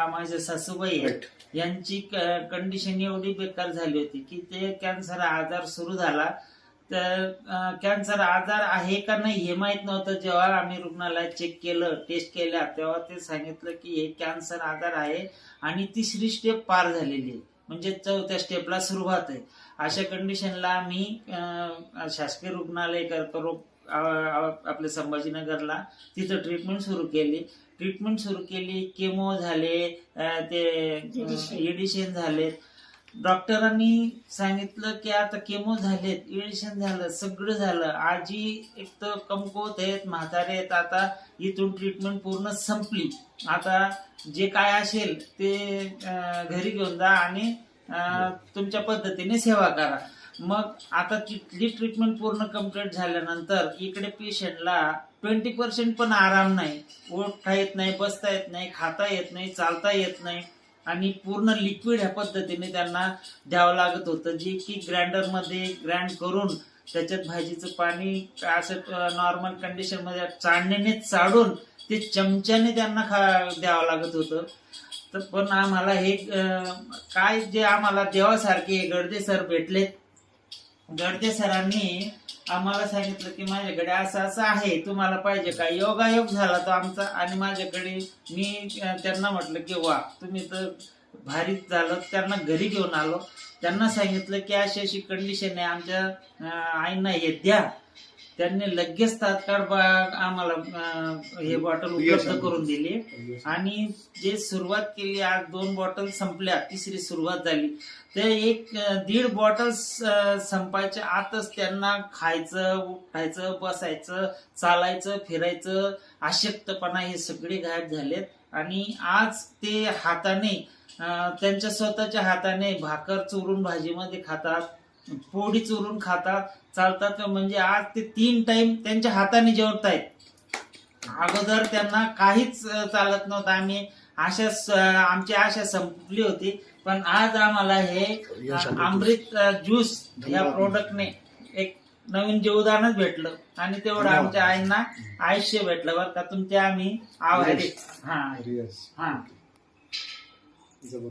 माझ्या सासूबाई आहेत, यांची कंडिशन एवढी बेकार झाली होती की ते कॅन्सर आजार सुरू झाला. तर कॅन्सर आजार आहे का नाही हे माहित नव्हतं. जेव्हा आम्ही रुग्णालयात चेक केलं, टेस्ट केल्या, तेव्हा ते सांगितलं की हे कॅन्सर आजार आहे आणि 3री स्टेप पार झालेली आहे, म्हणजे 4थ्या स्टेपला सुरुवात आहे. अशा कंडिशनला मी शासकीय रुग्णालय आपल्या संभाजीनगरला तिथं ट्रीटमेंट सुरू केली. केमो झाले, ते एडिशन झाले. डॉक्टरांनी सांगितलं की आता केमो झालेत, एडिशन झालं, सगळं झालं. आजी एक तर कमकुवत आहेत, म्हातारे आहेत. आता इथून ट्रीटमेंट पूर्ण संपली. आता जे काय असेल ते घरी घेऊन जा आणि तुमच्या पद्धतीने सेवा करा. मग आता तिथली ट्रीटमेंट पूर्ण कम्प्लीट झाल्यानंतर इकडे पेशंटला 20% पण आराम नाही. उठता येत नाही, बसता येत नाही, खाता येत नाही, चालता येत नाही आणि पूर्ण लिक्विड ह्या पद्धतीने त्यांना द्यावं लागत होतं, जे की ग्राइंडरमध्ये ग्राइंड करून त्याच्यात भाजीचं पाणी असं नॉर्मल कंडिशन मध्ये चाळणीने चाळून ते चमच्याने त्यांना द्यावं लागत होतं. तर पण आम्हाला हे काय जे आम्हाला देवासारखे गडदे सर भेटले. गडदे सरांनी आम्हाला सांगितलं की माझ्याकडे असं असं आहे, तुम्हाला पाहिजे का? योगायोग झाला तो आमचा. आणि माझ्याकडे मी त्यांना म्हटलं की वा, तुम्ही तर भारीच झालं. त्यांना घरी घेऊन आलो. त्यांना सांगितलं की अशी अशी कंडिशन आहे, आमच्या आईंना हे द्या. त्यांनी लगेच तात्काळ आम्हाला हे बॉटल उपलब्ध करून दिली आणि जे सुरुवात केली, आज 2 बॉटल संपल्या, 3री सुरुवात झाली. ते 1-1.5 बॉटल संपायच्या आतच त्यांना खायचं, उठायचं, बसायचं, चालायचं, फिरायचं, अशक्तपणा हे सगळे गायब झालेत. आणि आज ते हाताने, त्यांच्या स्वतःच्या हाताने भाकर चुरून भाजीमध्ये खातात, पोळी चुरून खातात, चालतात. म्हणजे आज ते 3 टाइम त्यांच्या हाताने जेवतायत. अगोदर त्यांना काहीच चालत नव्हतं. आमची आशा संपली होती. पण आज आम्हाला हे अमृत ज्यूस या प्रोडक्टने एक नवीन जीवदानच भेटलं आणि तेवढं आमच्या आईंना आयुष्य भेटलं. बरं का, तुमचे आम्ही आभारी. हा.